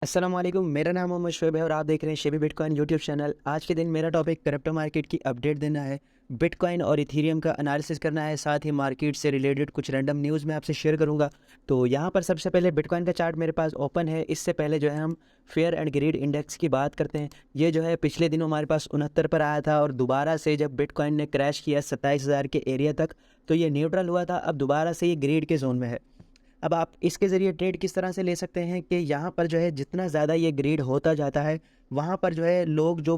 अस्सलाम वालेकुम। मेरा नाम मोहम्मद शोएब है और आप देख रहे हैं शेबी बिटकॉइन यूट्यूब चैनल। आज के दिन मेरा टॉपिक क्रिप्टो मार्केट की अपडेट देना है, बिटकॉइन और इथेरियम का एनालिसिस करना है, साथ ही मार्केट से रिलेटेड कुछ रैंडम न्यूज़ मैं आपसे शेयर करूंगा। तो यहाँ पर सबसे पहले बिटकॉइन का चार्ट मेरे पास ओपन है। इससे पहले जो है हम फेयर एंड ग्रीड इंडेक्स की बात करते हैं। ये जो है पिछले दिनों हमारे पास 69 पर आया था और दोबारा से जब बिटकॉइन ने क्रैश किया 27,000 के एरिया तक, तो ये न्यूट्रल हुआ था। अब दोबारा से ये ग्रीड के जोन में है। अब आप इसके ज़रिए ट्रेड किस तरह से ले सकते हैं कि यहाँ पर जो है जितना ज़्यादा ये ग्रीड होता जाता है, वहाँ पर जो है लोग जो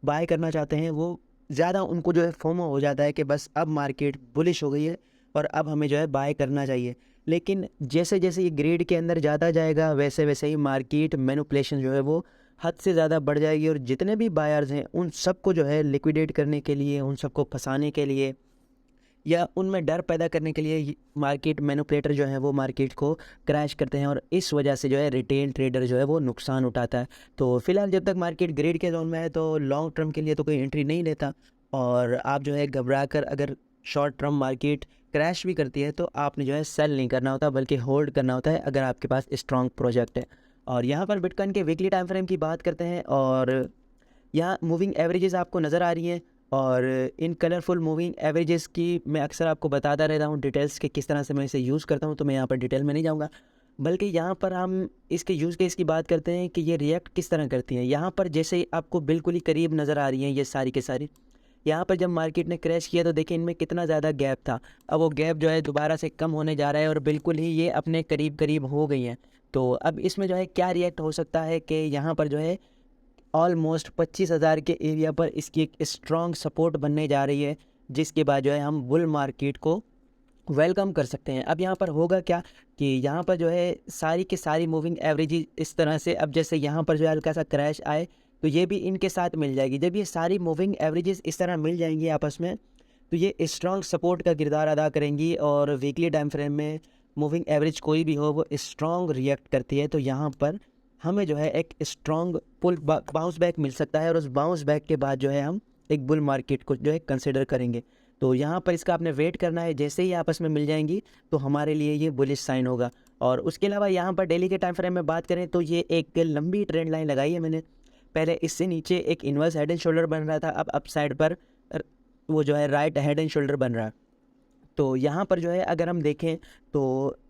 बाय करना चाहते हैं वो ज़्यादा उनको जो है फोमो हो जाता है कि बस अब मार्केट बुलिश हो गई है और अब हमें जो है बाय करना चाहिए। लेकिन जैसे जैसे ये ग्रीड के अंदर जाता जाएगा वैसे वैसे ही मार्केट मैनिपुलेशन जो है वो हद से ज़्यादा बढ़ जाएगी और जितने भी बायर्स हैं उन सबको जो है लिक्विडेट करने के लिए, उन सबको फंसाने के लिए या उनमें डर पैदा करने के लिए मार्केट मैनिपुलेटर जो है वो मार्केट को क्रैश करते हैं और इस वजह से जो है रिटेल ट्रेडर जो है वो नुकसान उठाता है। तो फिलहाल जब तक मार्केट ग्रेड के जोन में है तो लॉन्ग टर्म के लिए तो कोई एंट्री नहीं लेता। और आप जो है घबरा कर अगर शॉर्ट टर्म मार्केट क्रैश भी करती है तो आपने जो है सेल नहीं करना होता बल्कि होल्ड करना होता है अगर आपके पास स्ट्रॉन्ग प्रोजेक्ट है। और यहाँ पर बिटकॉइन के वीकली टाइम फ्रेम की बात करते हैं और यहाँ मूविंग एवरेजेस आपको नज़र आ रही हैं। और इन कलरफुल मूविंग एवरेजेस की मैं अक्सर आपको बताता रहता हूँ डिटेल्स के किस तरह से मैं इसे यूज़ करता हूँ, तो मैं यहाँ पर डिटेल में नहीं जाऊँगा, बल्कि यहाँ पर हम इसके यूज़ केस की बात करते हैं कि ये रिएक्ट किस तरह करती हैं। यहाँ पर जैसे ही आपको बिल्कुल ही करीब नज़र आ रही हैं ये सारी के सारी, यहाँ पर जब मार्केट ने क्रैश किया तो देखिए इनमें कितना ज़्यादा गैप था। अब वो गैप जो है दोबारा से कम होने जा रहा है और बिल्कुल ही ये अपने करीब करीब हो गई हैं। तो अब इसमें जो है क्या रिएक्ट हो सकता है कि यहाँ पर जो है ऑलमोस्ट 25,000 के एरिया पर इसकी एक स्ट्रॉन्ग सपोर्ट बनने जा रही है, जिसके बाद जो है हम बुल मार्केट को वेलकम कर सकते हैं। अब यहाँ पर होगा क्या कि यहाँ पर जो है सारी की सारी मूविंग एवरेज इस तरह से, अब जैसे यहाँ पर जो है हल्का सा क्रैश आए तो ये भी इनके साथ मिल जाएगी। जब ये सारी मूविंग एवरेजेस इस तरह मिल जाएंगी आपस में तो ये स्ट्रॉन्ग सपोर्ट का किरदार अदा करेंगी और वीकली टाइम फ्रेम में मूविंग एवरेज कोई भी हो वो स्ट्रॉन्ग रिएक्ट करती है। तो यहाँ पर हमें जो है एक स्ट्रॉन्ग पुल बाउंस बैक मिल सकता है और उस बाउंस बैक के बाद जो है हम एक बुल मार्केट को जो है कंसिडर करेंगे। तो यहाँ पर इसका आपने वेट करना है, जैसे ही आपस में मिल जाएंगी तो हमारे लिए ये बुलिश साइन होगा। और उसके अलावा यहाँ पर डेली के टाइम फ्रेम में बात करें तो ये एक लंबी ट्रेंड लाइन लगाई है मैंने। पहले इससे नीचे एक इन्वर्स हेड एंड शोल्डर बन रहा था, अब अप साइड पर वो जो है राइट हेड एंड शोल्डर बन रहा है। तो यहाँ पर जो है अगर हम देखें तो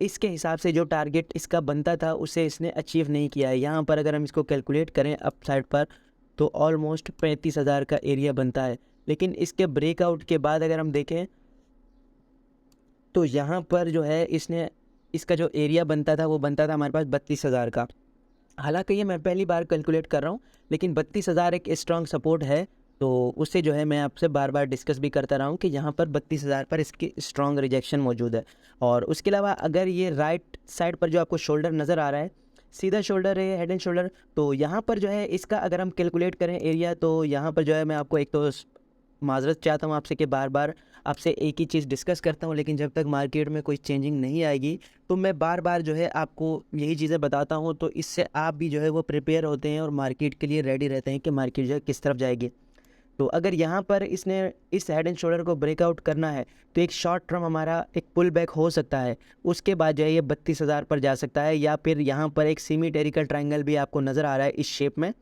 इसके हिसाब से जो टारगेट इसका बनता था उसे इसने अचीव नहीं किया है। यहाँ पर अगर हम इसको कैलकुलेट करें अप साइड पर तो ऑलमोस्ट 35,000 का एरिया बनता है। लेकिन इसके ब्रेकआउट के बाद अगर हम देखें तो यहाँ पर जो है इसने इसका जो एरिया बनता था वो बनता था हमारे पास 32,000 का। हालांकि ये मैं पहली बार कैलकुलेट कर रहा हूँ, लेकिन 32,000 एक स्ट्रॉन्ग सपोर्ट है। तो उससे जो है मैं आपसे बार बार डिस्कस भी करता रहा हूँ कि यहाँ पर 32,000 पर इसकी स्ट्रॉन्ग रिजेक्शन मौजूद है। और उसके अलावा अगर ये राइट साइड पर जो आपको शोल्डर नज़र आ रहा है, सीधा शोल्डर है, हेड एंड शोल्डर, तो यहाँ पर जो है इसका अगर हम कैलकुलेट करें एरिया तो यहाँ पर जो है मैं आपको एक तो माजरत चाहता हूँ आपसे कि बार बार आपसे एक ही चीज़ डिस्कस करता हूँ, लेकिन जब तक मार्केट में कोई चेंजिंग नहीं आएगी तो मैं बार बार जो है आपको यही चीज़ें बताता हूँ, तो इससे आप भी जो है वो प्रिपेयर होते हैं और मार्केट के लिए रेडी रहते हैं कि मार्केट जो है किस तरफ जाएगी। तो अगर यहाँ पर इसने इस हेड एंड शोल्डर को ब्रेकआउट करना है तो एक शॉर्ट टर्म हमारा एक पुल बैक हो सकता है। उसके बाद जो है ये 32,000 पर जा सकता है, या फिर यहाँ पर एक सिमेट्रिकल ट्रायंगल भी आपको नज़र आ रहा है इस शेप में।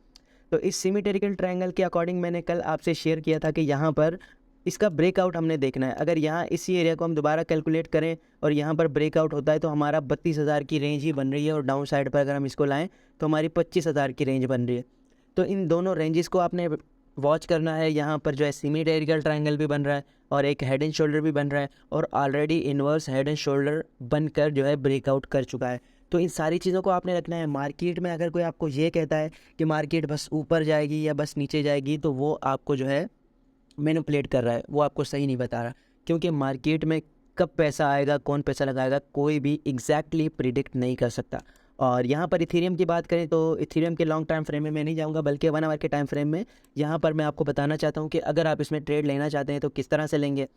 तो इस सिमेट्रिकल ट्रायंगल के अकॉर्डिंग मैंने कल आपसे शेयर किया था कि यहाँ पर इसका ब्रेकआउट हमने देखना है। अगर यहाँ इसी एरिया को हम दोबारा कैलकुलेट करें और यहाँ पर ब्रेकआउट होता है तो हमारा 32,000 की रेंज ही बन रही है और डाउन साइड पर अगर हम इसको लाएं तो हमारी 25,000 की रेंज बन रही है। तो इन दोनों रेंजेस को आपने वॉच करना है। यहाँ पर जो है सिमेट्रिकल ट्रायंगल भी बन रहा है और एक हेड एंड शोल्डर भी बन रहा है और already inverse head and shoulder बनकर जो है ब्रेकआउट कर चुका है। तो इन सारी चीज़ों को आपने रखना है। मार्केट में अगर कोई आपको ये कहता है कि मार्केट बस ऊपर जाएगी या बस नीचे जाएगी तो वो आपको जो है मैनिपुलेट कर रहा है, वो आपको सही नहीं बता रहा, क्योंकि मार्केट में कब पैसा आएगा, कौन पैसा लगाएगा, कोई भी एग्जैक्टली प्रिडिक्ट नहीं कर सकता। और यहाँ पर इथेरियम की बात करें तो इथेरियम के लॉन्ग टाइम फ्रेम में मैं नहीं जाऊँगा, बल्कि 1 आवर के टाइम फ्रेम में यहाँ पर मैं आपको बताना चाहता हूँ कि अगर आप इसमें ट्रेड लेना चाहते हैं तो किस तरह से लेंगे।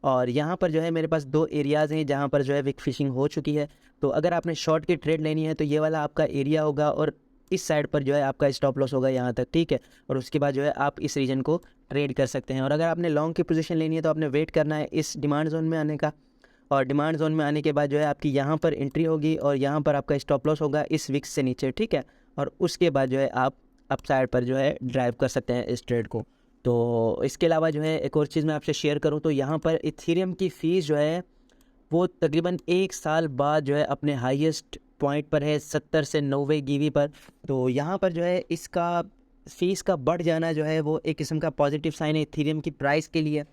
और यहाँ पर जो है मेरे पास 2 एरियाज़ हैं जहाँ पर जो है विक फिशिंग हो चुकी है। तो अगर आपने शॉर्ट की ट्रेड लेनी है तो ये वाला आपका एरिया होगा और इस साइड पर जो है आपका स्टॉप लॉस होगा यहाँ तक, ठीक है। और उसके बाद जो है आप इस रीजन को ट्रेड कर सकते हैं। और अगर आपने लॉन्ग की पोजीशन लेनी है तो आपने वेट करना है इस डिमांड जोन में आने का, और डिमांड जोन में आने के बाद जो है आपकी यहाँ पर एंट्री होगी और यहाँ पर आपका स्टॉप लॉस होगा इस विक्स से नीचे, ठीक है। और उसके बाद जो है आप अपसाइड पर जो है ड्राइव कर सकते हैं इस ट्रेड को। तो इसके अलावा जो है एक और चीज़ मैं आपसे शेयर करूँ तो यहाँ पर इथेरियम की फ़ीस जो है वो तकरीबन 1 साल बाद जो है अपने हाईएस्ट पॉइंट पर है, 70 से 90 GV पर। तो यहाँ पर जो है इसका फ़ीस का बढ़ जाना जो है वो एक किस्म का पॉजिटिव साइन है इथेरियम की प्राइस के लिए,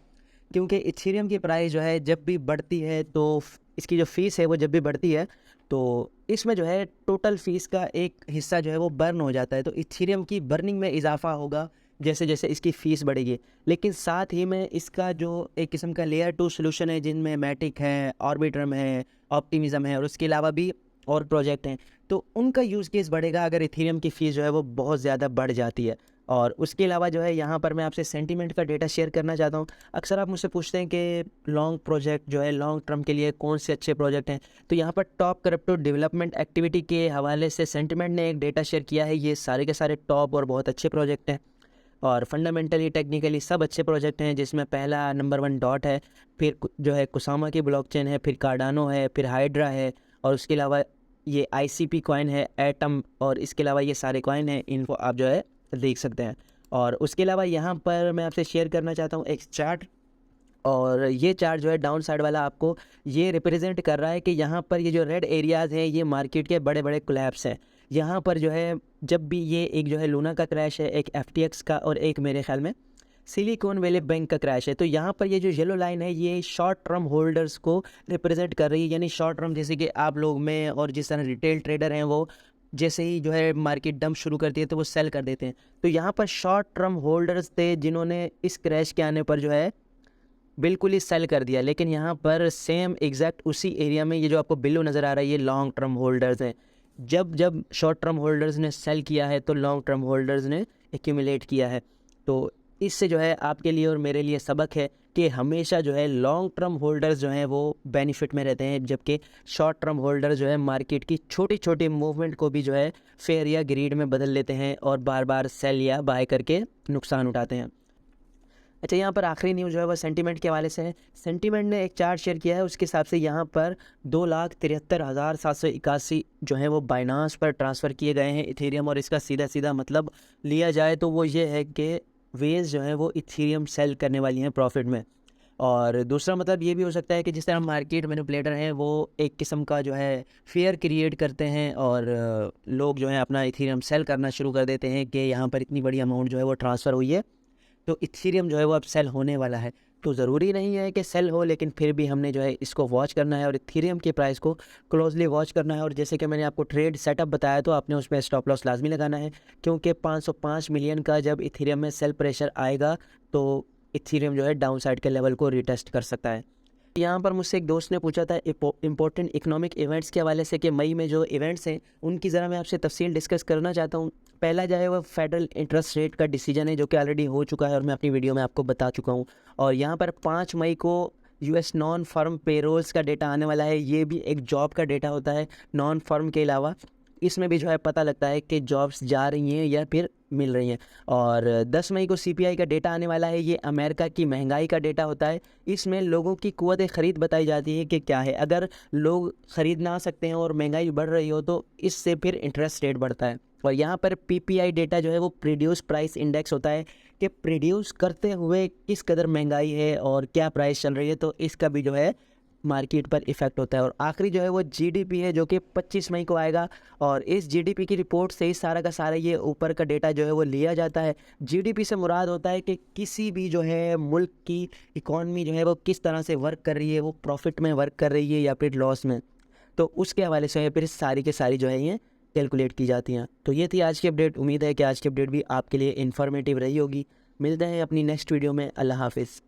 क्योंकि इथेरियम की प्राइस जो है जब भी बढ़ती है तो इसकी जो फ़ीस है वो जब भी बढ़ती है तो इसमें जो है टोटल फ़ीस का एक हिस्सा जो है वो बर्न हो जाता है। तो इथेरियम की बर्निंग में इजाफा होगा जैसे जैसे इसकी फ़ीस बढ़ेगी। लेकिन साथ ही में इसका जो एक किस्म का लेयर 2 सॉल्यूशन है जिनमें मैटिक है, ऑर्बिट्रम है, ऑप्टिमिज्म है और उसके अलावा भी और प्रोजेक्ट हैं, तो उनका यूज़ केस बढ़ेगा अगर इथेरियम की फ़ीस जो है वो बहुत ज़्यादा बढ़ जाती है। और उसके अलावा जो है यहाँ पर मैं आपसे सेंटीमेंट का डेटा शेयर करना चाहता हूँ। अक्सर आप मुझसे पूछते हैं कि लॉन्ग प्रोजेक्ट जो है लॉन्ग टर्म के लिए कौन से अच्छे प्रोजेक्ट हैं, तो यहाँ पर टॉप क्रिप्टो डेवलपमेंट एक्टिविटी के हवाले से सेंटीमेंट ने एक डेटा शेयर किया है। ये सारे के सारे टॉप और बहुत अच्छे प्रोजेक्ट हैं और फंडामेंटली टेक्निकली सब अच्छे प्रोजेक्ट हैं, जिसमें पहला नंबर 1 डॉट है, फिर जो है कुसामा की ब्लॉकचेन है, फिर कार्डानो है, फिर हाइड्रा है और उसके अलावा ये ICP कॉइन है, एटम, और इसके अलावा ये सारे कॉइन हैं, इनको आप जो है देख सकते हैं। और उसके अलावा यहाँ पर मैं आपसे शेयर करना चाहता हूँ एक चार्ट, और ये चार्ट जो है डाउन साइड वाला आपको ये रिप्रेजेंट कर रहा है कि यहाँ पर ये जो रेड एरियाज़ हैं ये मार्केट के बड़े बड़े कोलैप्स हैं। यहाँ पर जो है जब भी ये एक जो है लूना का क्रैश है, एक FTX का और एक मेरे ख्याल में सिलिकॉन वैली बैंक का क्रैश है, तो यहाँ पर ये जो येलो लाइन है ये शॉर्ट टर्म होल्डर्स को रिप्रेजेंट कर रही है। यानी शॉर्ट टर्म जैसे कि आप लोग में और जिस तरह रिटेल ट्रेडर हैं वो जैसे ही जो है मार्केट डंप शुरू करती है तो वो सेल कर देते हैं। तो यहाँ पर शॉर्ट टर्म होल्डर्स थे जिन्होंने इस क्रैश के आने पर जो है बिल्कुल ही सेल कर दिया। लेकिन यहाँ पर सेम एग्जैक्ट उसी एरिया में ये जो आपको बिलो नज़र आ रहा है ये लॉन्ग टर्म होल्डर्स हैं। जब जब शॉर्ट टर्म होल्डर्स ने सेल किया है तो लॉन्ग टर्म होल्डर्स ने एक्यूमुलेट किया है। तो इससे जो है आपके लिए और मेरे लिए सबक है कि हमेशा जो है लॉन्ग टर्म होल्डर्स जो हैं वो बेनिफिट में रहते हैं, जबकि शॉर्ट टर्म होल्डर्स जो है मार्केट की छोटी छोटी मूवमेंट को भी जो है फेयर या ग्रीड में बदल लेते हैं और बार बार सेल या बाय करके नुकसान उठाते हैं। अच्छा, यहाँ पर आखिरी न्यूज़ जो है वो सेंटीमेंट के हवाले से है। सेंटीमेंट ने एक चार्ट शेयर किया है, उसके हिसाब से यहाँ पर 2,73,781 जो है वो बाइनांस पर ट्रांसफ़र किए गए हैं इथेरियम। और इसका सीधा सीधा मतलब लिया जाए तो वो ये है कि वेज जो है वो इथेरियम सेल करने वाली हैं प्रॉफिट में। और दूसरा मतलब ये भी हो सकता है कि जिस तरह मार्केट मैनिपुलेटर हैं वो एक किस्म का जो है फियर क्रिएट करते हैं और लोग जो है अपना इथेरियम सेल करना शुरू कर देते हैं कि यहाँ पर इतनी बड़ी अमाउंट जो है वो ट्रांसफ़र हुई है तो इथेरियम जो है वो अब सेल होने वाला है। तो ज़रूरी नहीं है कि सेल हो, लेकिन फिर भी हमने जो है इसको वॉच करना है और इथेरियम के प्राइस को क्लोजली वॉच करना है। और जैसे कि मैंने आपको ट्रेड सेटअप बताया तो आपने उसमें स्टॉप लॉस लाजमी लगाना है, क्योंकि 505 मिलियन का जब इथेरियम में सेल प्रेशर आएगा तो इथेरियम जो है डाउन साइड के लेवल को रिटेस्ट कर सकता है। यहाँ पर मुझसे एक दोस्त ने पूछा था इम्पोर्टेंट इकोनॉमिक इवेंट्स के हवाले से कि मई में जो इवेंट्स हैं उनकी ज़रा मैं आपसे तफसील डिस्कस करना चाहता हूँ। पहला जो है वो फेडरल इंटरेस्ट रेट का डिसीजन है जो कि ऑलरेडी हो चुका है और मैं अपनी वीडियो में आपको बता चुका हूँ। और यहाँ पर 5 मई को US नॉन फर्म पेरोल्स का डेटा आने वाला है। ये भी एक जॉब का डेटा होता है नॉन फर्म के अलावा, इसमें भी जो है पता लगता है कि जॉब्स जा रही हैं या फिर मिल रही हैं। और 10 मई को CPI का डेटा आने वाला है। ये अमेरिका की महंगाई का डेटा होता है। इसमें लोगों की कुव्वत ख़रीद बताई जाती है कि क्या है। अगर लोग ख़रीद ना सकते हैं और महंगाई बढ़ रही हो तो इससे फिर इंटरेस्ट रेट बढ़ता है। और यहाँ पर PPI डेटा जो है वो प्रोड्यूस प्राइस इंडेक्स होता है कि प्रोड्यूस करते हुए किस कदर महंगाई है और क्या प्राइस चल रही है, तो इसका भी जो है मार्केट पर इफ़ेक्ट होता है। और आखिरी जो है वो GDP है जो कि 25 मई को आएगा। और इस GDP की रिपोर्ट से ही सारा का सारा ये ऊपर का डेटा जो है वो लिया जाता है। GDP से मुराद होता है कि किसी भी जो है मुल्क की इकॉनमी जो है वो किस तरह से वर्क कर रही है, वो प्रॉफिट में वर्क कर रही है या फिर लॉस में, तो उसके हवाले से फिर सारी के सारी जो है ये कैलकुलेट की जाती हैं। तो ये थी आज की अपडेट। उम्मीद है कि आज की अपडेट भी आपके लिए इन्फॉर्मेटिव रही होगी। मिलते हैं अपनी नेक्स्ट वीडियो में। अल्लाह हाफिज़।